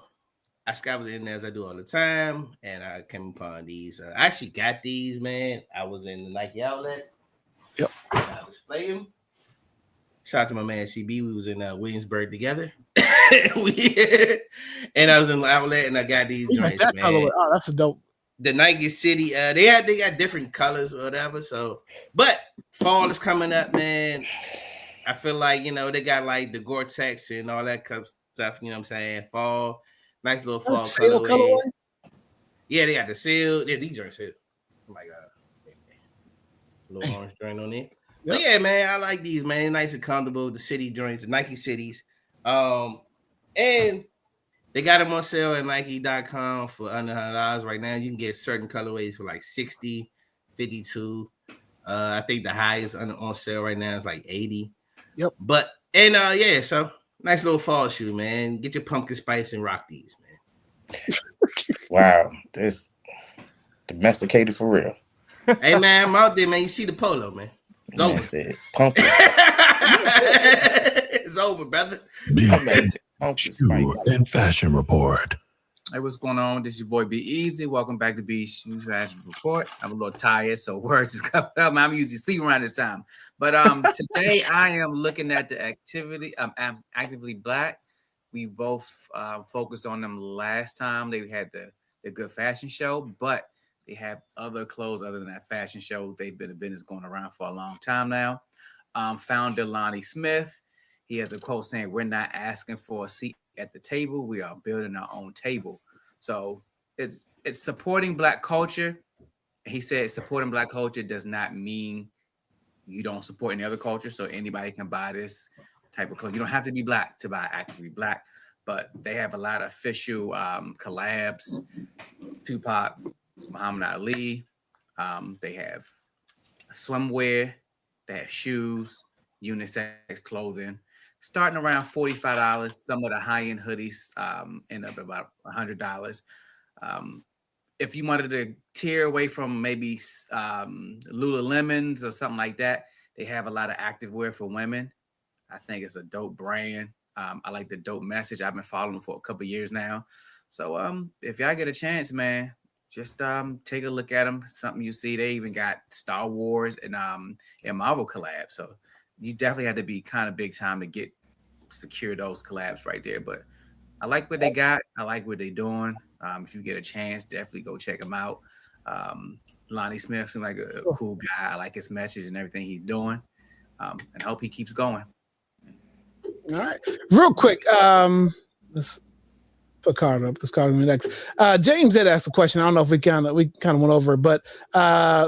I scouted in as I do all the time, and I came upon these. I actually got these, man. I was in the Nike outlet. Yep. I display them. Shout out to my man CB. We was in Williamsburg together. And I was in the outlet, and I got these joints, man. Colorway. Oh, that's a dope. The Nike City, they got different colors or whatever. So, but fall is coming up, man. I feel like they got like the Gore-Tex and all that stuff. You know what I'm saying? Fall, nice little fall colorways. Yeah, they got the seal. Yeah, these joints seal. Oh my god, little orange joint on it. Yep. But yeah, man, I like these, man. Nice and comfortable. The city joints, the Nike Cities, and they got them on sale at Nike.com for under $100 right now. You can get certain colorways for like 60, 52. I think the highest on sale right now is like 80. Yep. But so nice little fall shoe, man. Get your pumpkin spice and rock these, man. Wow, this domesticated for real. Hey man, I'm out there, man. You see the polo, man. It's over. Said, pumpkin. It's over, brother. Shoe and fashion report. Hey, what's going on? This is your boy Be Easy. Welcome back to Be Shoes Fashion Report. I'm a little tired, so words is coming up. I'm usually sleeping around this time. But today I am looking at the activity. I'm Actively Black. We both focused on them last time. They had the good fashion show, but they have other clothes other than that fashion show. They've been a business going around for a long time now. Founder Lonnie Smith, he has a quote saying, "We're not asking for a seat at the table. We are building our own table." So it's supporting Black culture. He said supporting Black culture does not mean you don't support any other culture. So anybody can buy this type of clothes. You don't have to be Black to buy Actively Black, but they have a lot of official collabs. Tupac, Muhammad Ali. They have swimwear. They have shoes, unisex clothing, starting around $45. Some of the high-end hoodies end up about $100. If you wanted to tear away from maybe Lululemons or something like that, they have a lot of activewear for women. I think it's a dope brand. I like the dope message. I've been following them for a couple of years now. So if y'all get a chance, man, just take a look at them. Something you see. They even got Star Wars and Marvel collab. So you definitely had to be kind of big time to secure those collabs right there. But I like what they got. I like what they're doing. If you get a chance, definitely go check them out. Lonnie Smith seems like a cool guy. I like his message and everything he's doing. And hope he keeps going. All right. Real quick, let's put Carter up because Carter's next. James did ask a question. I don't know if we kind of went over it, but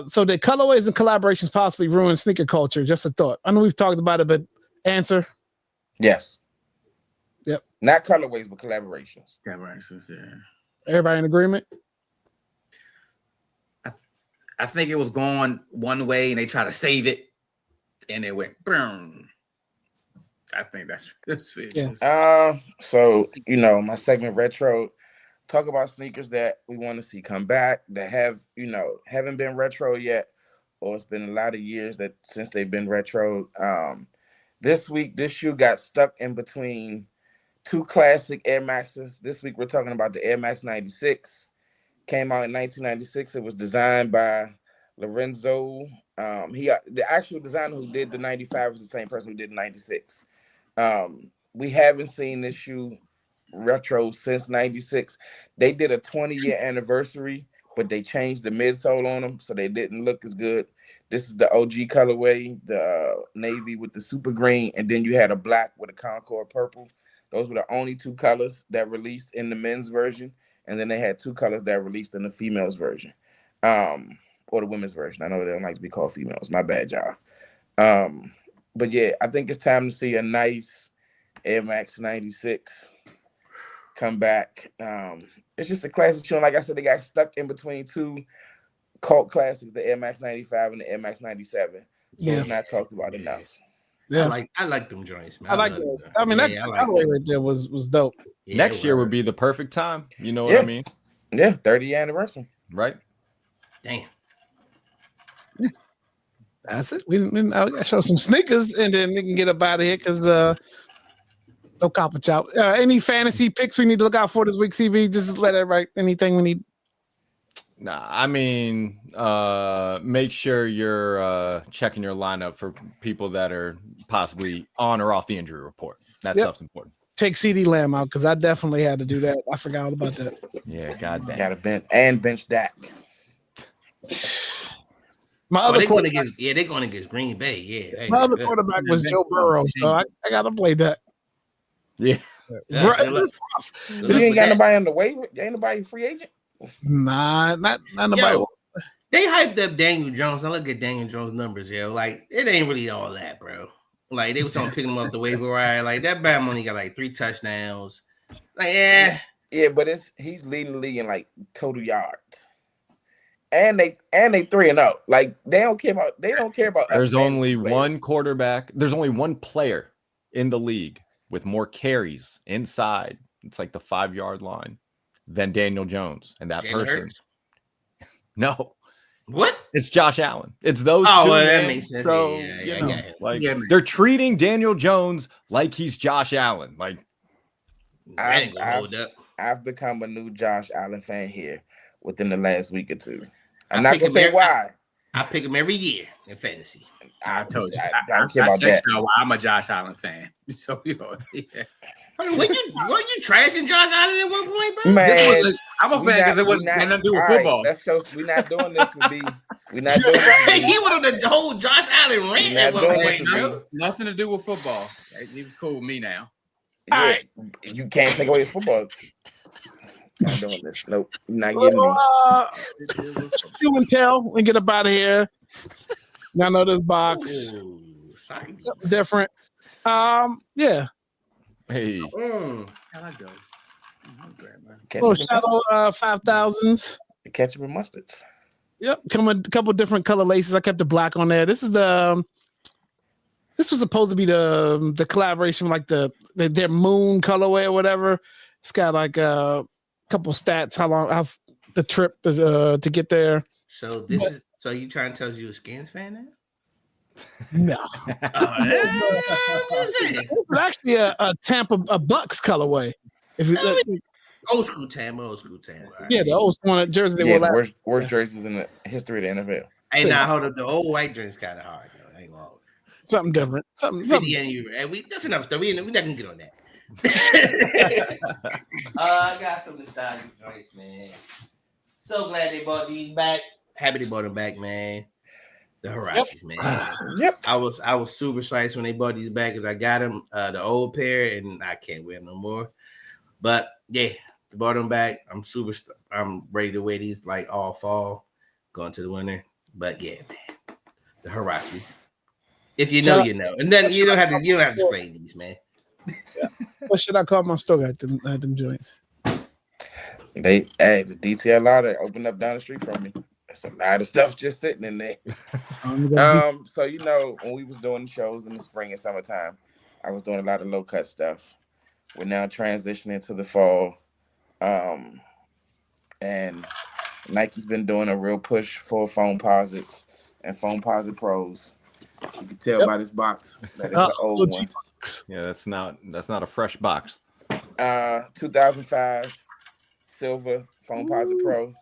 so did colorways and collaborations possibly ruin sneaker culture? Just a thought. I know we've talked about it, but answer. Yes. Yep. Not colorways, but collaborations. Collaborations, yeah. Everybody in agreement? I think it was going one way and they tried to save it and it went boom. I think that's it. Yeah. So my segment retro, talk about sneakers that we want to see come back that haven't been retro yet, or it's been a lot of years since they've been retro. This week, this shoe got stuck in between two classic Air Maxes. This week, we're talking about the Air Max 96. Came out in 1996. It was designed by Lorenzo. The actual designer who did the 95 was the same person who did the 96. We haven't seen this shoe retro since 96. They did a 20-year anniversary, but they changed the midsole on them, so they didn't look as good. This is the OG colorway, the navy with the super green, and then you had a black with a Concord purple. Those were the only two colors that released in the men's version, and then they had two colors that released in the females version, or the women's version. I know they don't like to be called females. My bad, y'all. But yeah, I think it's time to see a nice Air Max 96 come back. It's just a classic shoe. And like I said, they got stuck in between two cult classics, the Air Max 95 and the Air Max 97. So it's not talked about enough. Yeah, I like them joints, man. I like those. I mean, that colorway right there was dope. Yeah, Next year would be the perfect time. You know what I mean? Yeah, 30th anniversary. Right. Damn. That's it. We gotta show some sneakers and then we can get up out of here because no copper chop. Any fantasy picks we need to look out for this week, CB? Just let it right. Anything we need? Nah, I mean, make sure you're checking your lineup for people that are possibly on or off the injury report. That stuff's important. Take CD Lamb out because I definitely had to do that. I forgot all about that. Yeah, goddamn. Got to bench Dak. My other they're going against Green Bay. Yeah. My other quarterback was Joe Burrow, so I got to play that. Yeah. You ain't got nobody on the waiver? Ain't nobody free agent? Nah, not nobody. Yo, they hyped up Daniel Jones. I look at Daniel Jones' numbers, like it ain't really all that, bro. Like they was on picking him up the waiver wire. Like that bad money got like 3 touchdowns. Like yeah, but he's leading the league in like total yards. And they 3-0. Like they don't care about There's only one quarterback. There's only one player in the league with more carries inside. It's like the 5-yard line than Daniel Jones, and that Jalen person. Hurts? No. What? It's Josh Allen. It's those two. Oh, well, that men. makes sense. So, they're treating Daniel Jones like he's Josh Allen. Like I've become a new Josh Allen fan here within the last week or two. I'm not gonna say why. I pick him every year in fantasy. I told you. I don't care about that. I'm a Josh Allen fan. So see that. I mean, were you trashing Josh Allen at one point, bro? Man, I'm a fan because it wasn't nothing to do with football. That shows we're not doing this with B. We're not doing this. He went on the whole Josh Allen rant at one point, bro. Nothing to do with football. He was cool with me now. Yeah, you can't take away his football. Not doing this. Nope. Not getting me. Show and tell and get up out of here. Y'all know this box. Ooh, something different. Yeah. Hey. I like those. Oh, Shadow 5000s. Ketchup and mustards. Yep. Come a couple different color laces. I kept the black on there. This was supposed to be the collaboration, like their moon colorway or whatever. It's got like a couple stats, how the trip to get there. So so you trying to tell us you a Skins fan now? No. This is actually a Tampa Bucks colorway. If you Old school time. Yeah, the old one jersey they Yeah, wore the last. worst jerseys in the history of the NFL. Hey, now hold up. The old white drink's kind of hard though. I ain't gonna hold it. Something different. Something. 50 and we that's enough stuff. We're not gonna get on that. I got some nostalgic joints, man. So glad they brought these back. Happy they brought them back, man. The Hirachis, man. Yep. I was super sliced when they brought these back because I got them the old pair and I can't wear them no more. But yeah, they brought them back. I'm ready to wear these like all fall, going to the winter. But yeah, man, the Hirachis. If you know, you know, and then you don't have to explain these, man. Yeah. What should I call my store? Got them joints. The DTLR that opened up down the street from me. There's a lot of stuff just sitting in there. So you know, when we was doing the shows in the spring and summertime, I was doing a lot of low cut stuff. We're now transitioning to the fall. And Nike's been doing a real push for foam posits and foam posit pros. You can tell by this box that it's an old one. Yeah, that's not a fresh box. 2005 silver foam posit pro,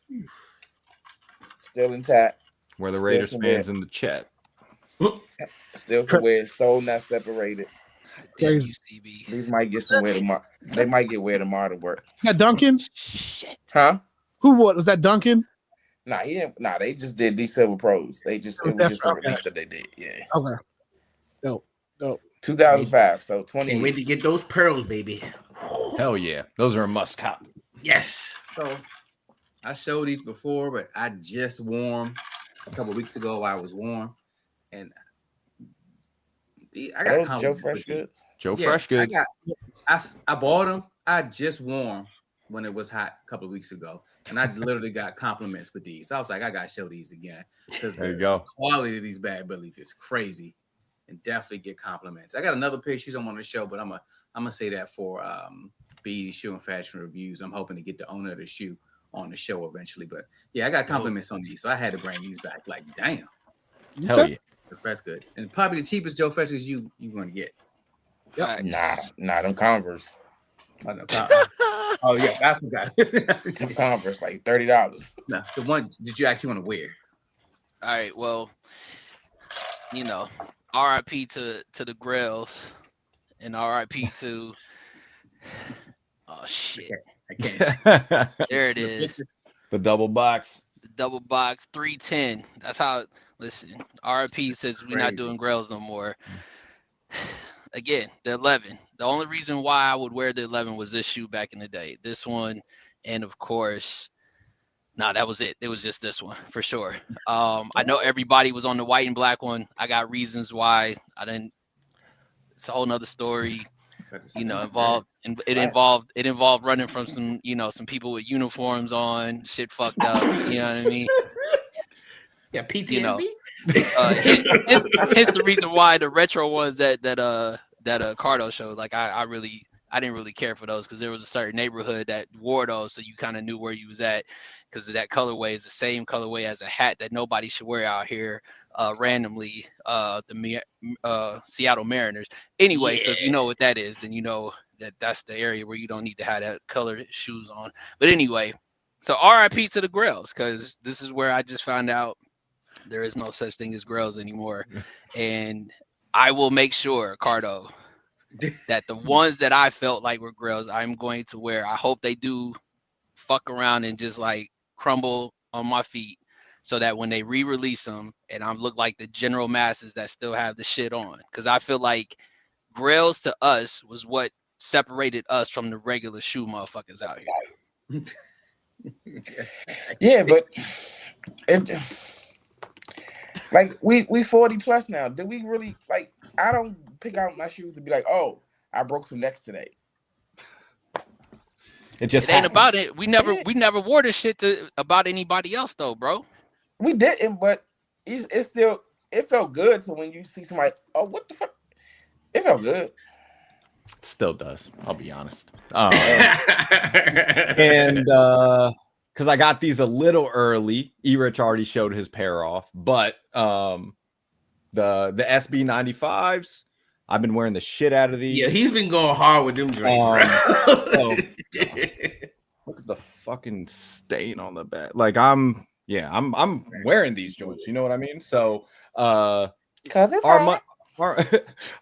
still intact. Where the Raiders fans in the chat. Still can wear, sold not separated. Crazy. These might get somewhere tomorrow. They might get wear tomorrow to work. That Duncan? Huh? Who was that Duncan? Nah, he didn't. Nah, they just did these silver pros. It was just a release that they did. Yeah. Okay. Dope. 2005. So 20. Can't wait to get those pearls, baby. Hell yeah, those are a must cop. Yes. So I showed these before, but I just wore them a couple weeks ago while I was warm, and I got those Joe Fresh Goods. Joe Fresh Goods. I bought them. I just wore them when it was hot a couple of weeks ago, and I literally got compliments with these. So I was like, I gotta show these again because the quality of these bad billies is crazy, and definitely get compliments. I got another pair of shoes I want to show, but I'm gonna say that for BET Shoe and Fashion Reviews. I'm hoping to get the owner of the shoe on the show eventually. But yeah, I got compliments on these, so I had to bring these back. Like, damn. Hell yeah. The Fresh Goods. And probably the cheapest Joe Fresh Goods you're gonna get. Yep. Nah, them Converse. Oh yeah, that's the guy. Them Converse like $30. No, the one did you actually want to wear? All right, well, you know, RIP to the Grails and RIP to oh shit. I can't. There it is. The double box. The double box 310. That's how listen, RIP says we're not doing Grails no more. Again, the 11. The only reason why I would wear the 11 was this shoe back in the day. This one, and of course, that was it. It was just this one for sure. I know everybody was on the white and black one. I got reasons why I didn't. It's a whole nother story. You know, it involved running from some people with uniforms on. Shit fucked up. You know what I mean? Yeah, PTSD. You know, hence the reason why the retro ones that Cardo showed. Like I didn't really care for those because there was a certain neighborhood that wore those, so you kind of knew where you was at because that colorway is the same colorway as a hat that nobody should wear out here randomly. The Seattle Mariners. Anyway, so if you know what that is, then you know that's the area where you don't need to have that colored shoes on. But anyway, so RIP to the Grails because this is where I just found out there is no such thing as Grails anymore. And I will make sure, Cardo, that the ones that I felt like were Grails, I'm going to wear. I hope they do fuck around and just like crumble on my feet so that when they re-release them and I look like the general masses that still have the shit on. Because I feel like Grails to us was what separated us from the regular shoe motherfuckers out here. Yeah, but like we 40 plus now. Do we really like? I don't pick out my shoes to be like, oh, I broke some necks today. It just ain't about it. We never wore this shit about anybody else though, bro. We didn't, but it felt good. So when you see somebody, oh, what the fuck? It felt good. It still does. I'll be honest. And because I got these a little early, E-Rich already showed his pair off, but the SB 95s, I've been wearing the shit out of these. Yeah, he's been going hard with them drinks, bro. So, Look at the fucking stain on the back. Like I'm wearing these joints. You know what I mean? So Because it's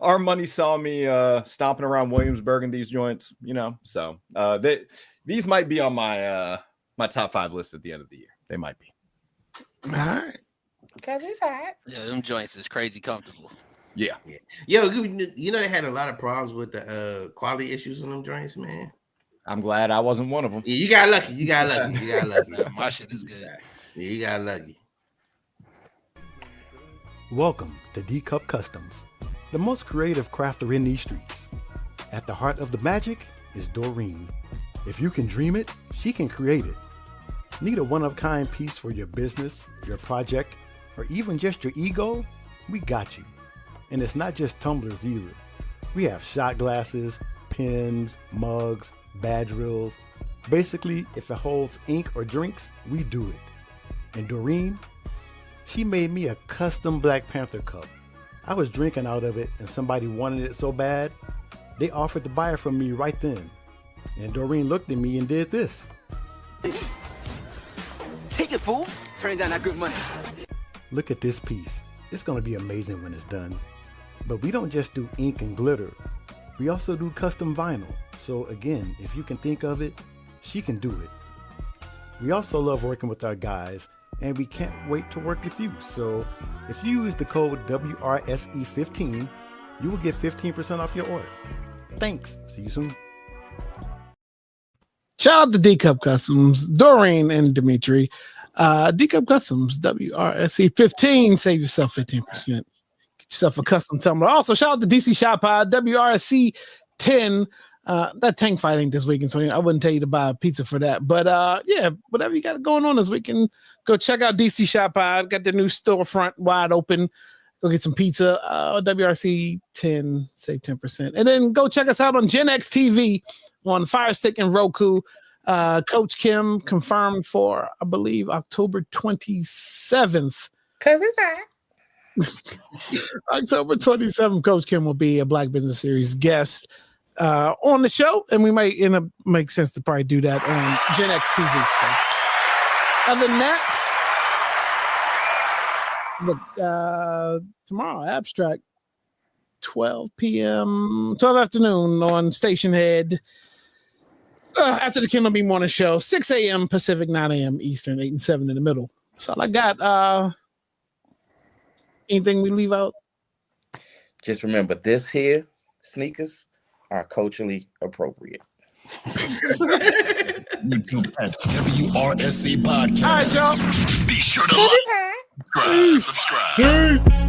our money saw me stomping around Williamsburg in these joints. You know, so these might be on my my top 5 list at the end of the year. They might be. All right. Because it's hot. Yeah, them joints is crazy comfortable. Yeah. Yo, you know they had a lot of problems with the quality issues on them joints, man. I'm glad I wasn't one of them. Yeah, you got lucky. You got lucky. Man, my shit is good. Yeah, you got lucky. Welcome to D-Cup Customs, the most creative crafter in these streets. At the heart of the magic is Doreen. If you can dream it, she can create it. Need a one-of-a-kind piece for your business, your project, or even just your ego? We got you. And it's not just tumblers either. We have shot glasses, pens, mugs, badge reels. Basically, if it holds ink or drinks, we do it. And Doreen, she made me a custom Black Panther cup. I was drinking out of it and somebody wanted it so bad, they offered to buy it from me right then. And Doreen looked at me and did this. Take it, fool. Turn down that good money. Look at this piece. It's gonna be amazing when it's done. But we don't just do ink and glitter. We also do custom vinyl. So again, if you can think of it, she can do it. We also love working with our guys, and we can't wait to work with you. So if you use the code WRSE15, you will get 15% off your order. Thanks. See you soon. Shout out to D-Cup Customs, Doreen and Dimitri. D-Cup Customs, WRSE 15. Save yourself 15%. Get yourself a custom tumbler. Also, shout out to DC Shop Pod, WRSE 10. That tank fight ain't this weekend, so I wouldn't tell you to buy a pizza for that. But yeah, whatever you got going on this weekend, go check out DC Shop Pod. Got their new storefront wide open. Go get some pizza. WRC 10, save 10%. And then go check us out on Gen X TV on Fire Stick and Roku. Coach Kim confirmed for, I believe, October 27th. Because it's hot. October 27th, Coach Kim will be a Black Business Series guest on the show, and we might end up make sense to probably do that on Gen X TV. So, other than that, look, tomorrow, Abstract, 12 afternoon on Station Head. After the Kendall B Morning Show, 6 a.m. Pacific, 9 a.m. Eastern, 8 and 7 in the middle. That's all I got. Anything we leave out? Just remember, this here, sneakers, are culturally appropriate. YouTube at WRSE Podcast. All right, y'all. Be sure to like, subscribe.